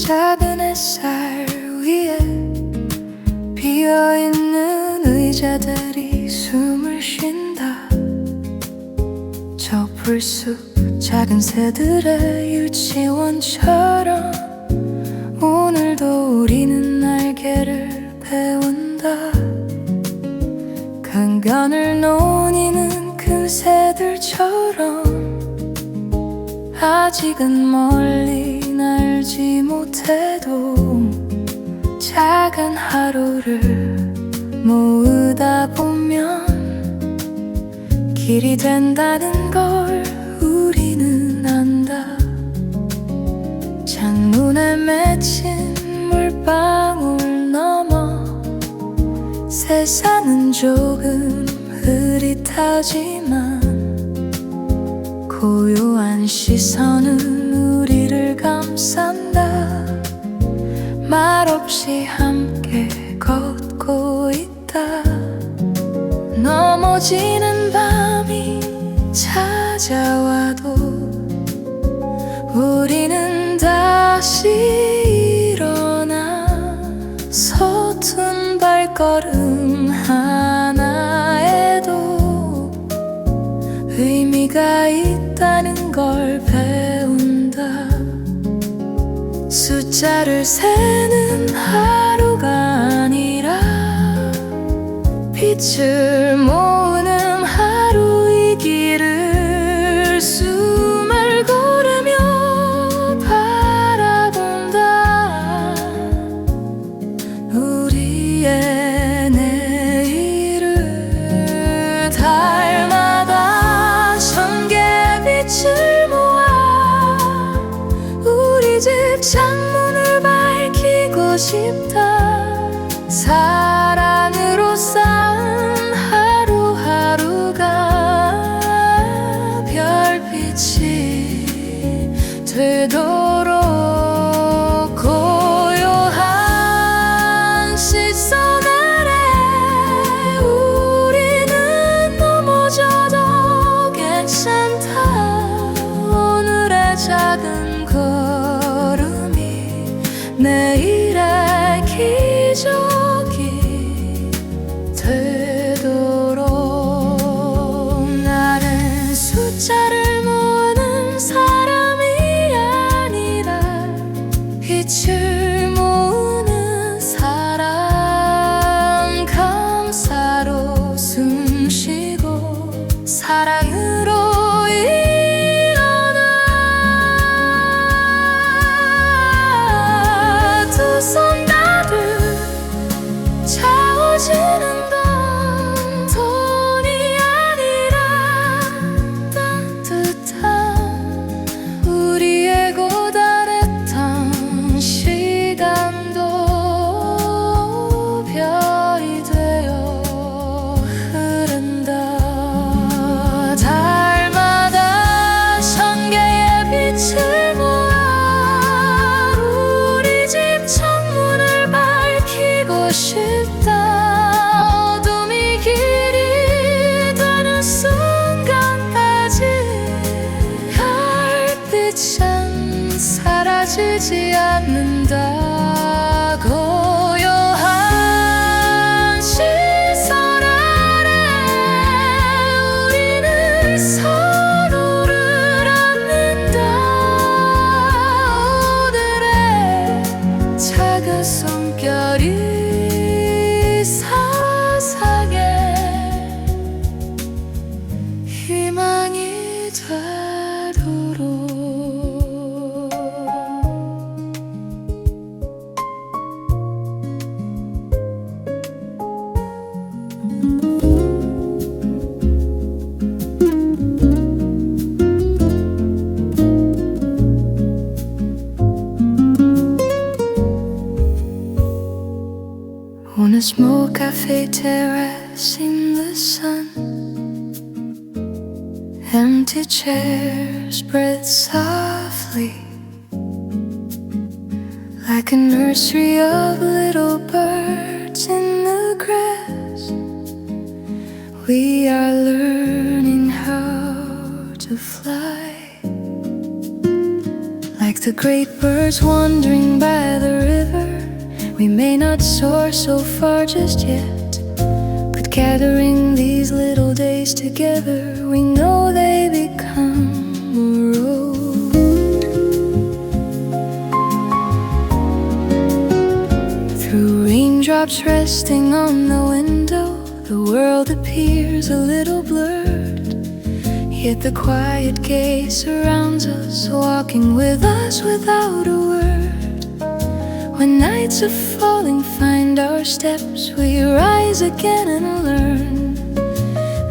작은 햇살 위에 비어있는 의자들이 숨을 쉰다. 저 불쑥 작은 새들의 유치원처럼 오늘도 우리는 날개를 배운다. 강변을 노니는 큰 새들처럼 아직은 멀리 날지 못해도 작은 하루를 모으다 보면 길이 된다는 걸 우리는 안다. 창문에 맺힌 물방울 넘어 세상은 조금 흐릿하지만 고요한 시선은 우리를 감싼다. 말없이 함께 걷고 있다. 넘어지는 밤이 찾아와도 우리는 다시 일어나 서툰 발걸음 하나에도 의미가 있다는 걸 배운다. 숫자를 세는 하루가 아니라 빛을 모으는 하루이기를 숨을 고르며 바라본다. 우리의 내일을 달마다 천 개의 빛을 모아 우리 집 창문을 밝히고 싶다. 사랑으로 쌓은 하루하루가 별빛이 되도록 고요한 시선 아래 우리는 넘어져도 괜찮다. 오늘의 작은 걸음이 내일의 기적이 되도록. 나는 숫자를 모으는 사람이 아니라 빛을 모으는 사람. 감사로 숨쉬고 사랑으로 일어나 두 손 나를 차오지는 건 돈이 아니라 따뜻한 우리의 고단했던 시간도 별이 되어 흐른다. 달마다 천 개의 빛을 모아 우리 집 창문을 밝히고 싶다. 어둠이 길이 되는 순간까지 별빛은 사라지지 않는다. 고요한 시선 아래 우리는 서로를 안는다. 오늘의 작은 손결이 사사게 희망이 되도록. On a small cafe terrace in the sun, empty chairs spread softly like a nursery of little birds in the grass. We are learning how to fly like the great birds wandering by the river, we may not soar so far just yet, but gathering these little days together, we know they become a road. Through raindrops resting on the window, the world appears a little blurred, yet the quiet gaze surrounds us, walking with us without a word. When nights of falling find our steps, we rise again and learn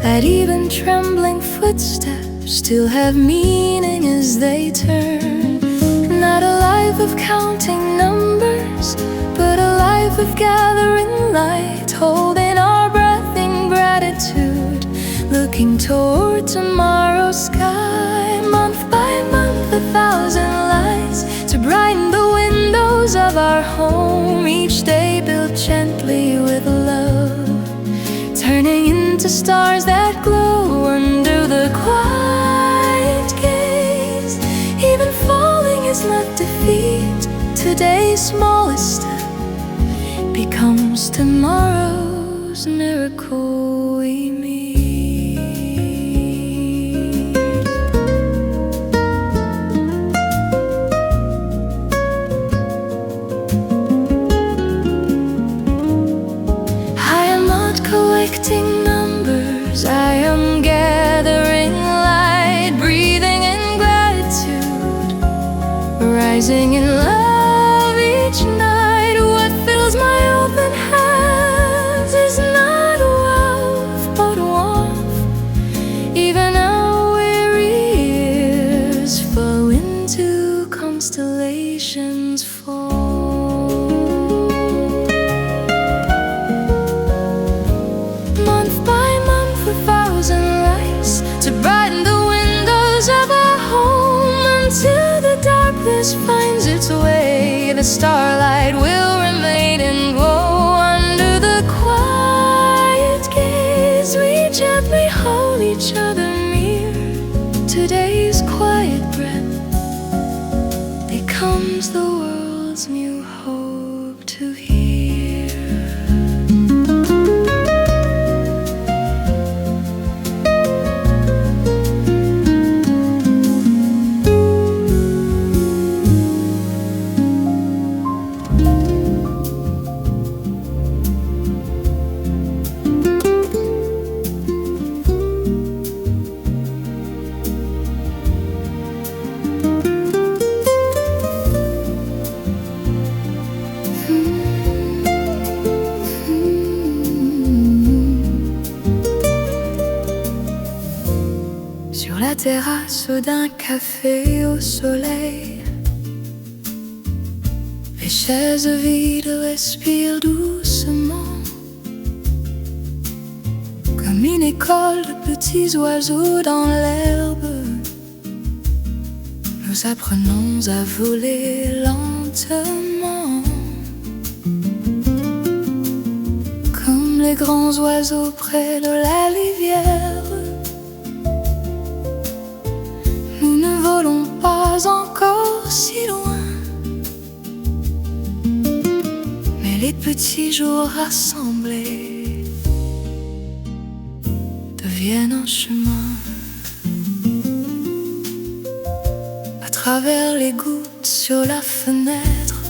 that even trembling footsteps still have meaning as they turn. Not a life of counting numbers, but a life of gathering light, holding our breath in gratitude, looking toward tomorrow's sky. Month by month, 1,000 lights to brighten the windows of our home, each day built gently with love, turning into stars that glow under the quiet gaze. Even falling is not defeat. Today's smallest step becomes tomorrow's miracle we meet. Collecting numbers, I am gathering light, breathing in gratitude, rising in love each night. What fills my open hands is not wealth, but warmth. Even our weary years flow into constellations fall. To brighten the windows of our home, until the darkness finds its way, the starlight will remain and glow. Under the quiet gaze, we gently hold each other near. Today's quiet breath becomes the world's new hope to hear. Sur la terrasse d'un café au soleil, les chaises vides respirent doucement, comme une école de petits oiseaux dans l'herbe. Nous apprenons à voler lentement, comme les grands oiseaux près de la rivière. Nous ne volons pas encore si loin, mais les petits jours rassemblés deviennent un chemin. À travers les gouttes sur la fenêtre,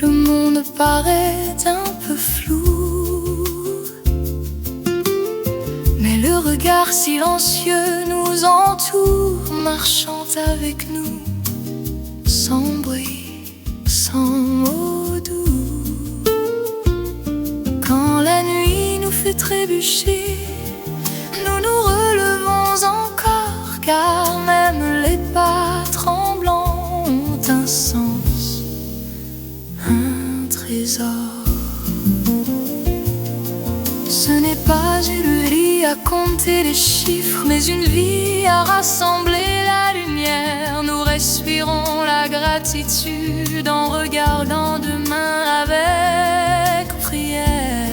le monde paraît un peu flou, mais le regard silencieux nous entoure, marchant avec nous, sans bruit, sans mots doux. Quand la nuit nous fait trébucher, nous nous relevons encore, car même les pas tremblants ont un sens, un trésor. Ce n'est pas une vie à compter les chiffres, mais une vie à rassembler la lumière. Nous respirons la gratitude en regardant demain avec prière.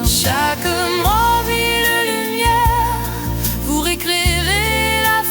Chaque mobile lumière pour éclairer la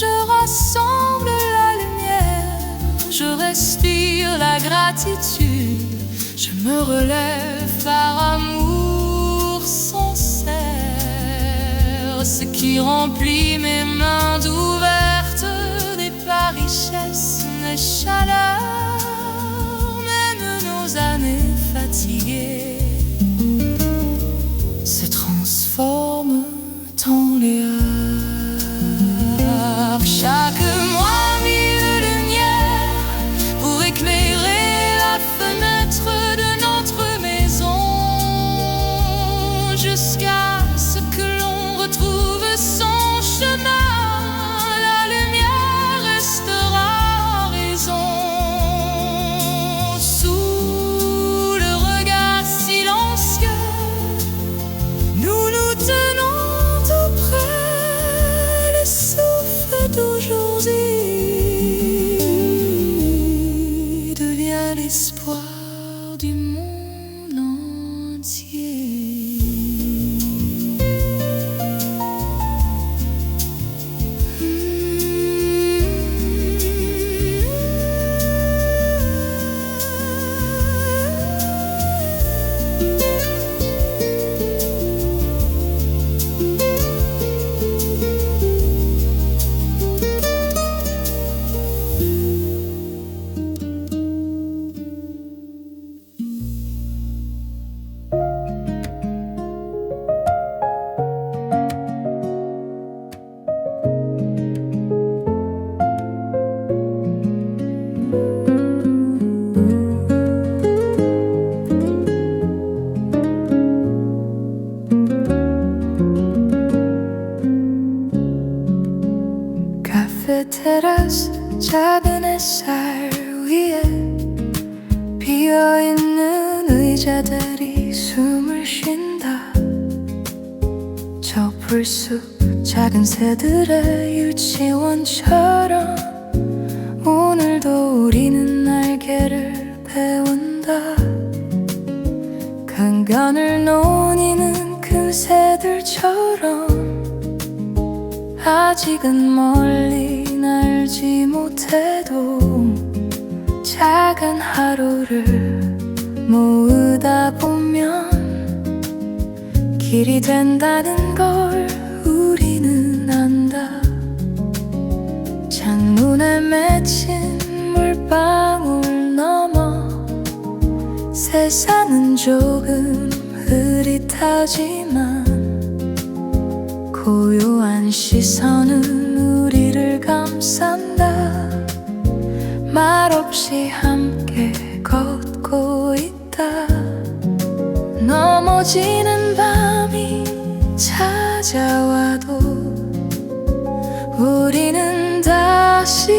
je rassemble la lumière, je respire la gratitude, je me relève par amour sincère. Ce qui remplit mes mains ouvertes n'est pas richesse, mais chaleur, même nos années fatiguées se transforment en lueur. Chaque mois, mille lumières pour éclairer la fenêtre de notre maison, jusqu'à ce que l'on retrouve son chemin. La lumière restera horizon. Sous le regard silencieux, nous nous tenons tout près. Le souffle d'aujourd'hui devient l'espoir du monde entier. 테라스 작은 햇살 위에 비어있는 의자들이 숨을 쉰다. 저 풀숲 작은 새들의 유치원처럼 오늘도 우리는 날개를 배운다. 강변을 노니는 큰 새들처럼 아직은 멀리 날지 못해도 작은 하루를 모으다 보면 길이 된다는 걸 우리는 안다. 창문에 맺힌 물방울 넘어 세상은 조금 흐릿하지만 고요한 시선은 우리를 감싼다. 말없이 함께 걷고 있다. 넘어지는 밤이 찾아와도 우리는 다시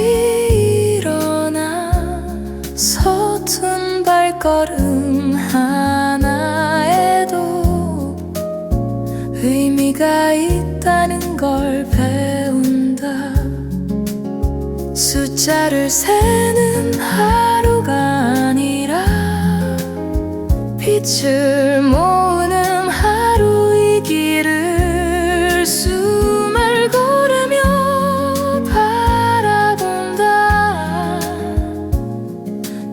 일어나 서툰 발걸음 하나에도 의미가 있다는 걸 배운다. 숫자를 세는 하루가 아니라 빛을 모으는 하루이기를 숨을 고르며 바라본다.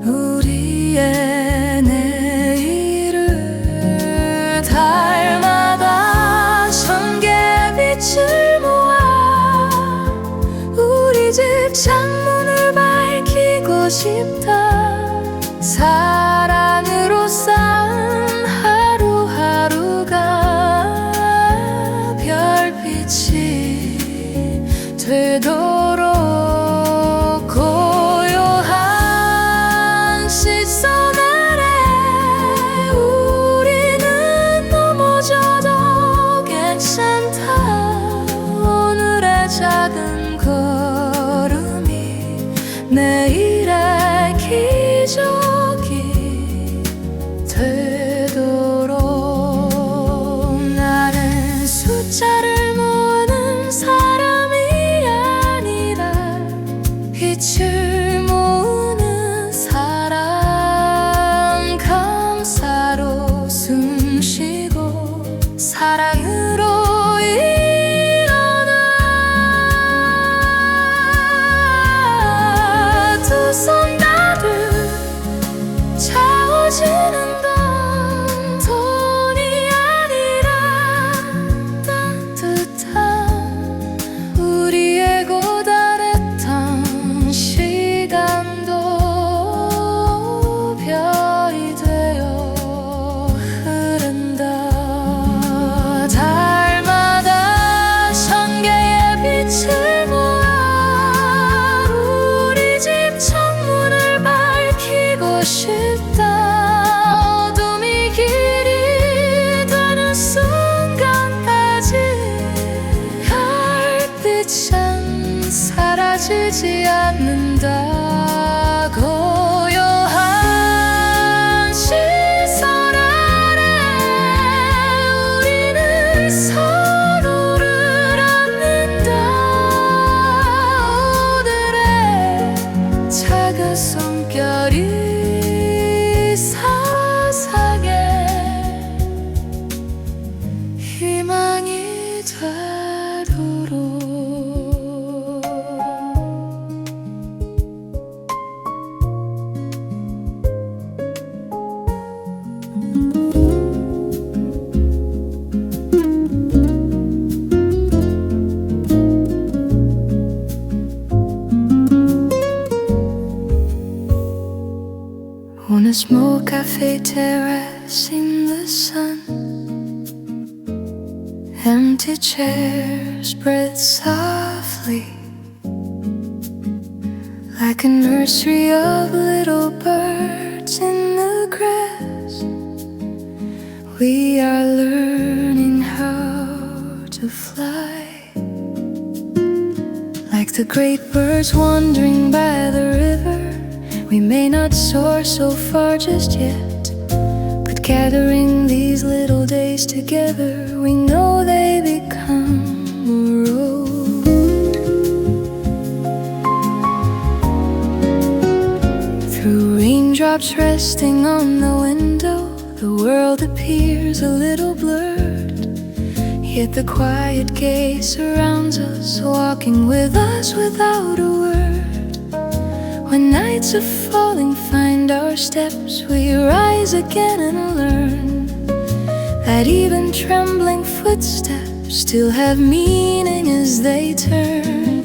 우리의 내일을 달마다 빛을 모아 우리 집 창문을 밝히고 싶다. 사랑으로 쌓은 하루하루가 별빛이 되도록 고요한 시선 아래 우리는 넘어져도 괜찮다. 오늘의 작은 걸음이 내일의 기적이 되도록. 나는 숫자를 모으는 사람이 아니라 빛을 모으는 사람. 감사로 숨쉬고 사랑으로 일어나 사라지지 않는다. 고요한 시선 아래 우리는 서로를 안는다. 오늘의 작은 손결이 사상의 희망이 되도록. On a small cafe terrace in the sun, empty chairs spread softly, like a nursery of little birds in the grass. We are learning how to fly, like the great birds wandering by the river. We may not soar so far just yet, but gathering these little days together, we know they become a road. Through raindrops resting on the window, the world appears a little blurred, yet the quiet gaze surrounds us, walking with us without a word. When nights of falling find our steps, we rise again and learn that even trembling footsteps still have meaning as they turn.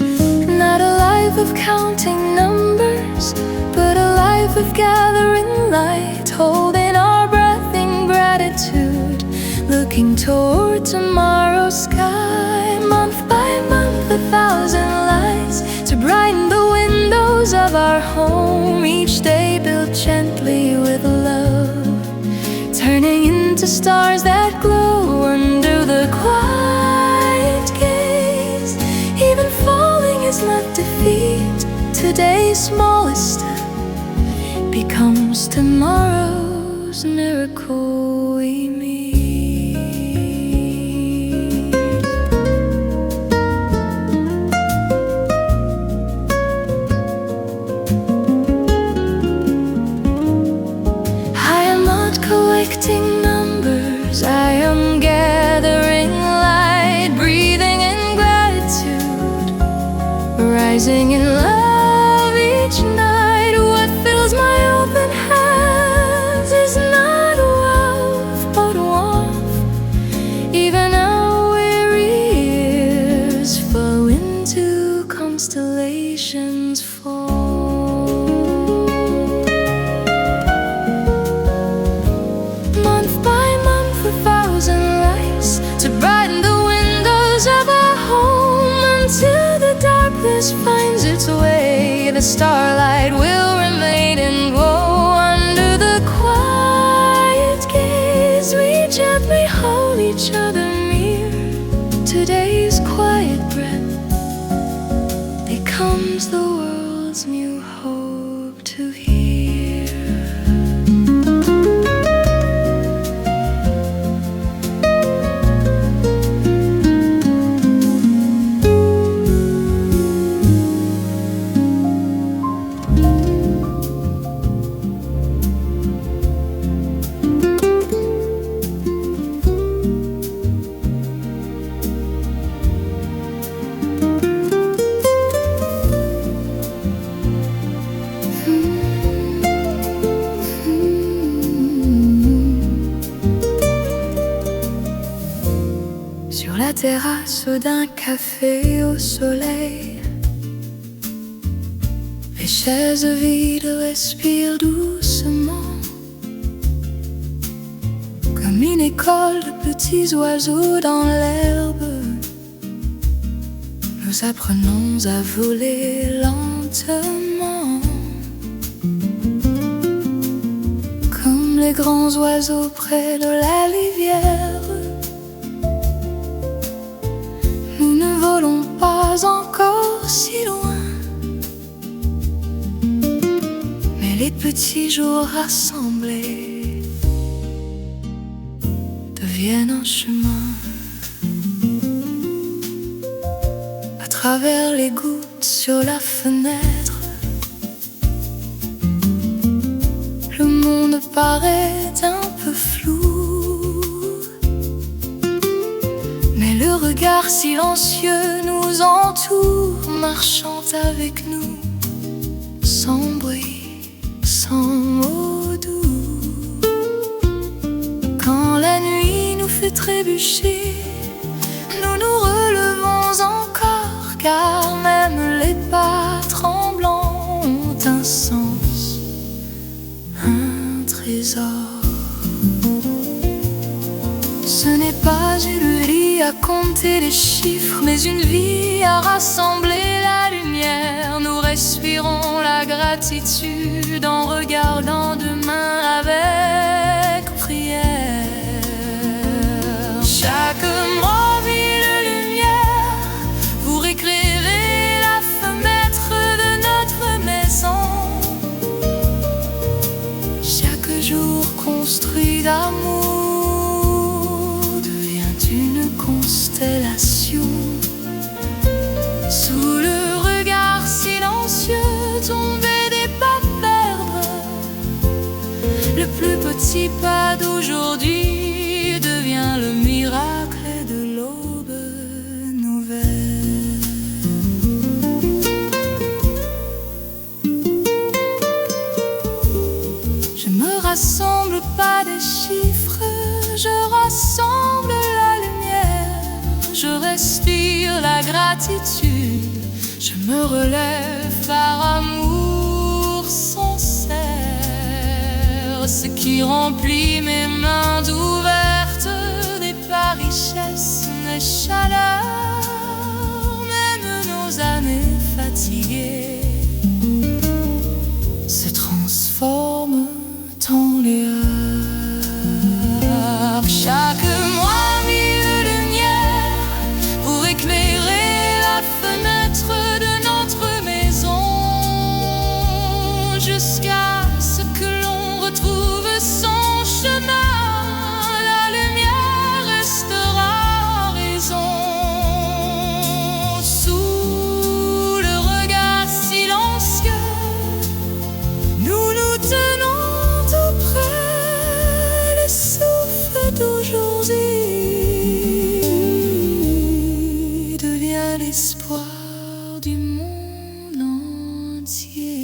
Not a life of counting numbers, but a life of gathering light, holding our breath in gratitude, looking toward tomorrow's sky. Month by month, 1,000 lights to brighten the windows of our home, each day built gently with love, turning into stars that glow under the quiet gaze. Even falling is not defeat. Today's smallest step becomes tomorrow's miracle we meet. Collecting numbers, I am gathering light, breathing in gratitude, rising in love each night. What fills my open hands is not wealth, but warmth. Even our weary years flow into constellations fall. To brighten the windows of our home until the darkness finds its way, the starlight will remain and glow under the quiet gaze. We gently hold each other near. Today's quiet breath becomes the world's new hope to hear. Sur la terrasse d'un café au soleil, les chaises vides respirent doucement, comme une école de petits oiseaux dans l'herbe. Nous apprenons à voler lentement, comme les grands oiseaux près de la rivière. Nous ne volons pas encore si loin, les petits jours rassemblés deviennent un chemin. À travers les gouttes sur la fenêtre, le monde paraît un peu flou, mais le regard silencieux nous entoure, marchant avec nous, sans bruit, sans mots doux. Quand la nuit nous fait trébucher, nous nous relevons encore, car même les pas tremblants ont un sens, un trésor. Ce n'est pas une vie à compter les chiffres, mais une vie à rassembler la lumière. Nous respirons la gratitude en regardant demain avec prière. Chaque mobile lumière pour éclairer la fenêtre de notre maison. Chaque jour construit d'amour devient une constellation. Sous le regard silencieux tombé des pas perdre, le plus petit pas d'aujourd'hui devient le miracle de l'aube nouvelle. Je me rassemble pas des chiffres, je rassemble la lumière. Je respire la gratitude, je me relève par amour sincère. Ce qui remplit mes mains ouvertes n'est pas richesse, mais chaleur. Même nos années fatiguées se transforment en lueur. Chaque mois mille lumières pour éclairer la fenêtre de notre maison, jusqu'à ce que l'on retrouve son chemin. La lumière restera raison. Sous le regard silencieux, nous nous tenons tout près. Le souffle d'aujourd'hui devient l'espoir du monde entier.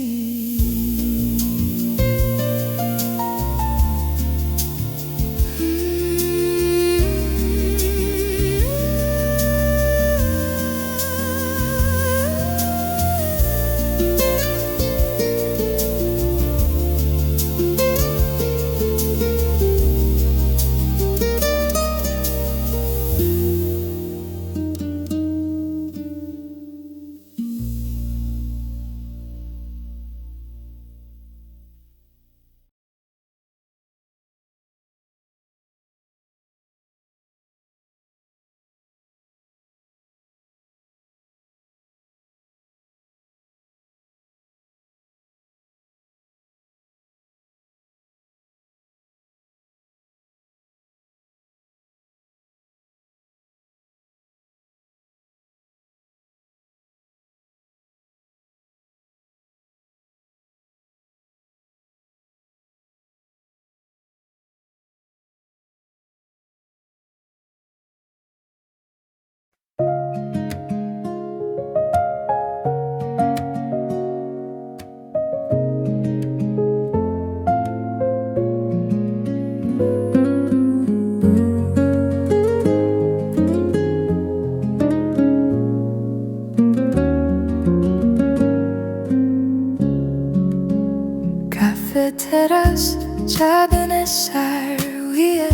테라스 작은 햇살 위에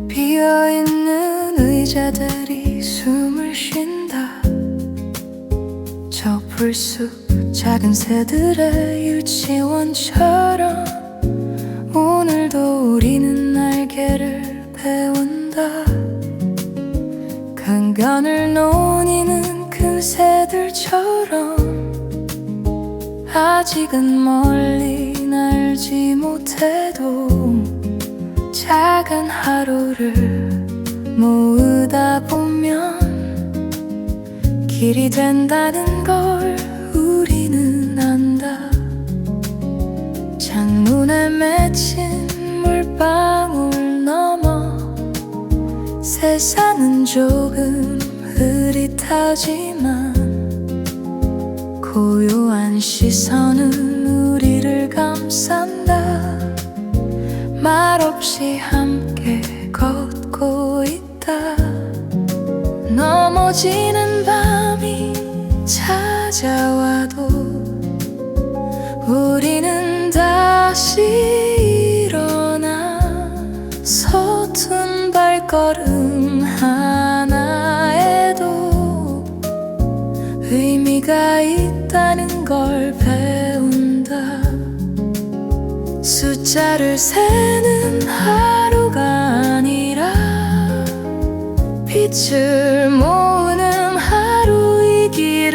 비어있는 의자들이 숨을 쉰다. 저 풀숲 작은 새들의 유치원처럼 오늘도 우리는 날개를 배운다. 강간을 논이는 큰 새들처럼 아직은 멀리 날지 못해도 작은 하루를 모으다 보면 길이 된다는 걸 우리는 안다. 창문에 맺힌 물방울 넘어 세상은 조금 흐릿하지만 고요한 시선은 우리를 감싼다. 말없이 함께 걷고 있다. 넘어지는 밤이 찾아와도 우리는 다시 일어나 서툰 발걸음 하나에도 의미가 있다는 걸 배운다. 숫자를 세는 하루가 아니라 빛을 모으는 하루이기를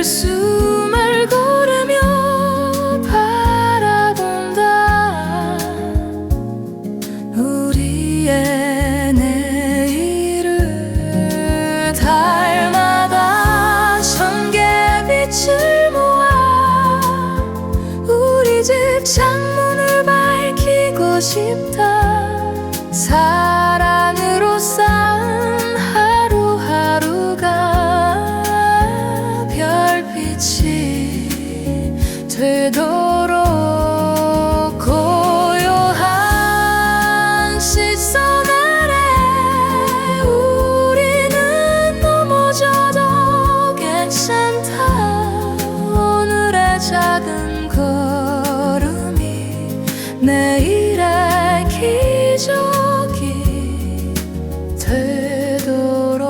숨을 고르며 바라본다. 우리의 내일을 달마다 천 개의 빛을 모아 우리 집 창문을 밝히고 싶다. 사랑으로 쌓은 하루하루가 별빛이 되도록 고요한 시선 아래 우리는 넘어져도 괜찮다. 오늘의 작은 걸음이 내일의 기적이 되도록.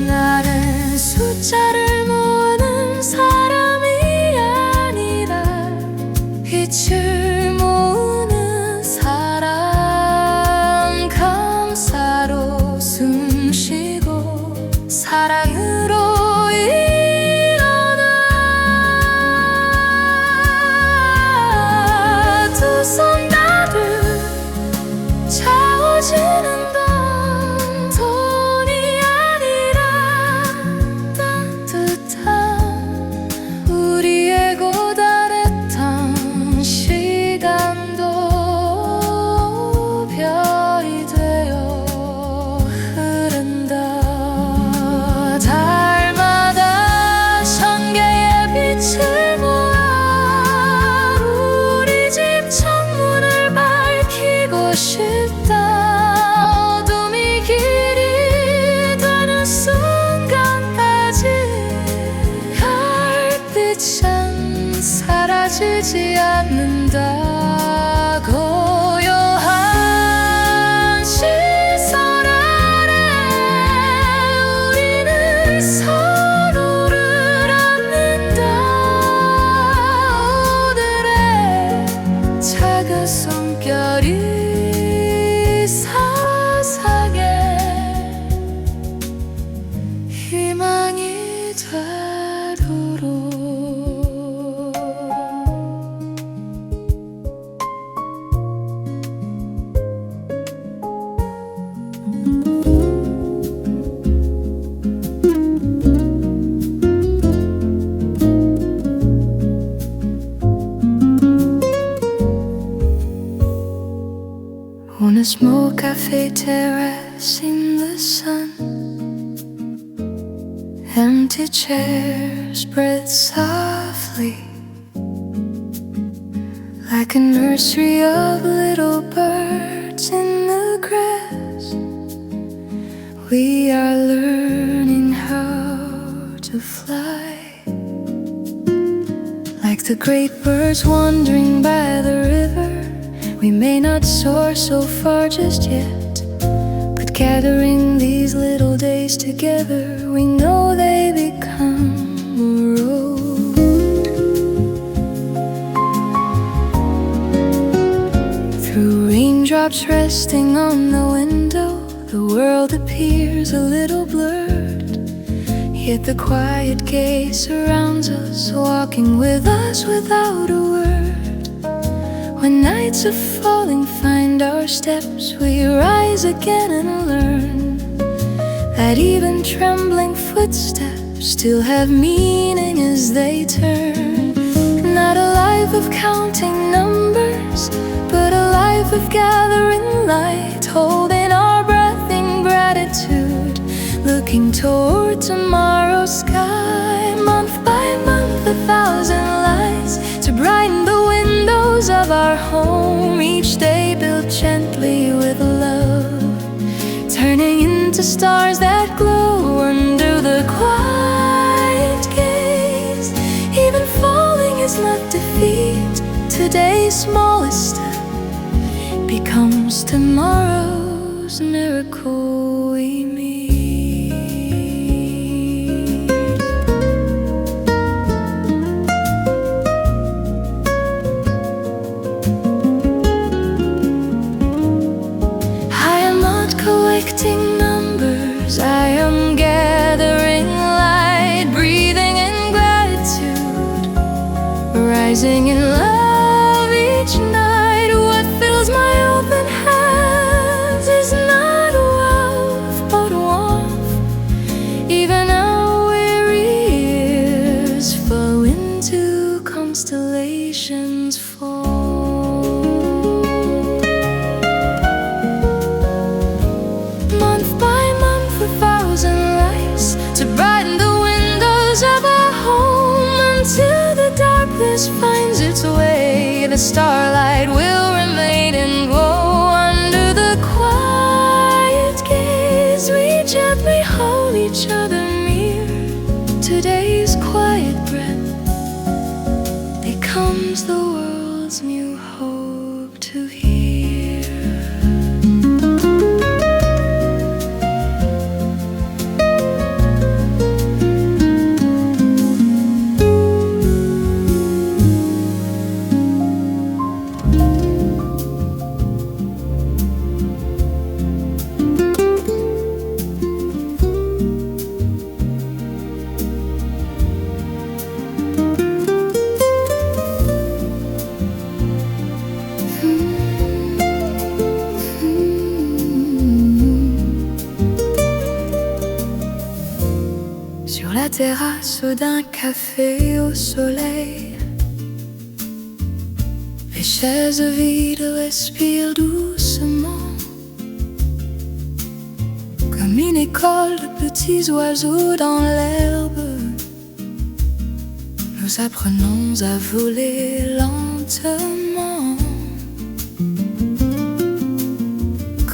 나는 숫자를 모으는 사람이 아니라 빛을 모으는 사람. 감사로 숨쉬고 사랑으로 일어나. 두 손 다들 차오지는 돈이 아니라 따뜻한 우리의 고단했던 시간도 별이 되어 흐른다. 달마다 천 개의 빛을 모아 우리 집 창문을 밝히고 싶다. 어둠이 길이 되는 순간까지 별빛은 사라지지 않는다. 고요한 시선 아래 우리는 서로를 안는다. 오늘의 작은 손결이 세상에 희망이 되도록. On a small cafe terrace in the sun, empty chairs spread softly like a nursery of little birds in the grass. We are learning how to fly like the great birds wandering by the river. We may not soar so far just yet, but gathering these little days together, we know they become a road. Through raindrops resting on the window, the world appears a little blurred. Yet the quiet gaze surrounds us, walking with us without a word. When nights of falling find our steps, we rise again and learn that even trembling footsteps still have meaning as they turn. Not a life of counting numbers, but a life of gathering light, holding our breath in gratitude, looking toward tomorrow's sky. Month by month, 1,000 lights to brighten the windows of our home. Each day built gently with love, turning into stars that glow under the quiet gaze. Even falling is not defeat. Today's smallest step becomes tomorrow's miracle we meet. I am not collecting numbers, I am gathering light, breathing in gratitude, rising in love each night. What fills my open hands is not wealth, but warmth. Even our weary years flow into constellations fall. Month by month, 1,000 lights to brighten the windows of our home. Until the darkness finds its way, the starlight will remain and glow. Under the quiet gaze, we gently hold each other near. Today's quiet breath becomes the world's new hope to hear. Sur la terrasse d'un café au soleil, les chaises vides respirent doucement, comme une école de petits oiseaux dans l'herbe. Nous apprenons à voler lentement,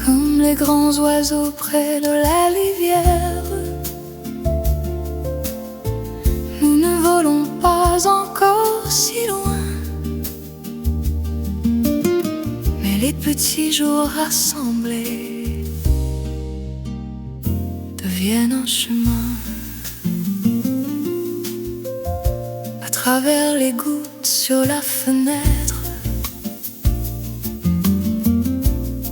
comme les grands oiseaux près de la rivière. Nous ne volons pas encore si loin, mais les petits jours rassemblés deviennent un chemin. À travers les gouttes sur la fenêtre,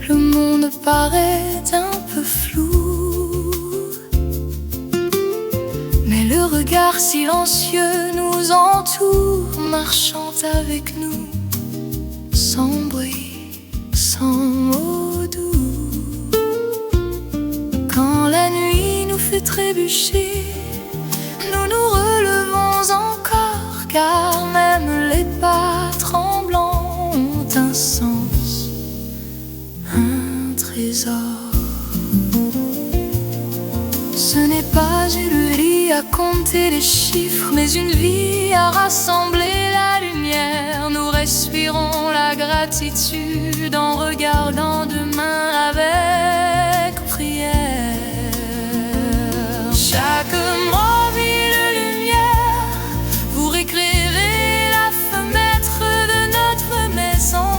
le monde paraît un peu flou, mais le regard silencieux nous entoure, marchant avec nous, sans bruit, sans mots doux. Quand la nuit nous fait trébucher, nous nous relevons encore, car même les pas tremblants ont un sens, un trésor. Ce n'est pas une vie à compter les chiffres, mais une vie à rassembler la lumière. Nous respirons la gratitude en regardant demain avec prière. Chaque mot vit de lumière pour éclairer la fenêtre de notre maison.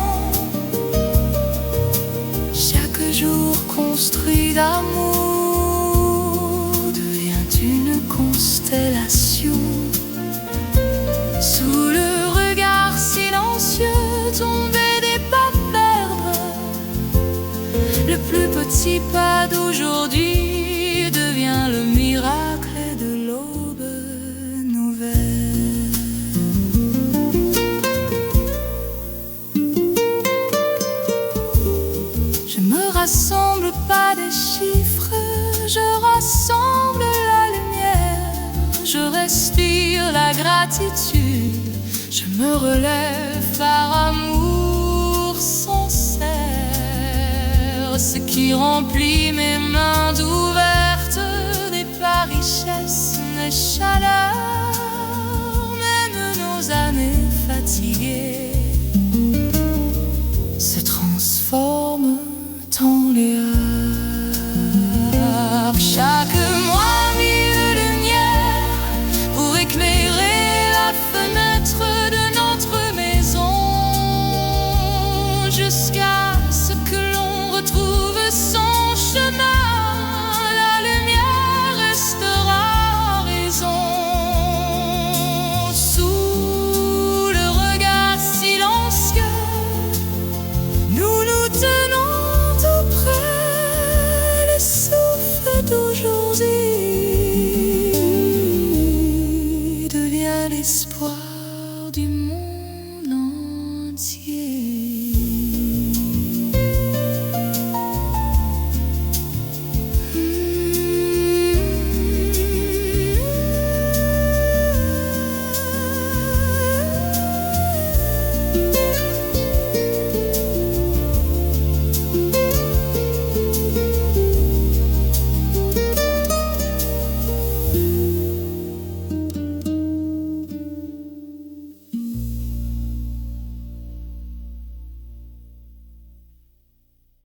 Chaque jour construit d'amour une constellation. Sous le regard silencieux tombé des pas perdre, le plus petit pas d'aujourd'hui devient le miracle de l'autre. la gratitude. Je me relève par amour sincère, ce qui remplit mes mains ouvertes n'est pas richesse, n'est chaleur, même nos années fatiguées se transforment en lueur. Chaque mois, mille lumières pour éclairer la fenêtre de notre maison, jusqu'à ce que l'on retrouve son chemin. La lumière restera horizon. Sous le regard silencieux, nous nous tenons tout près. Le souffle d'aujourd'hui devient l'espoir.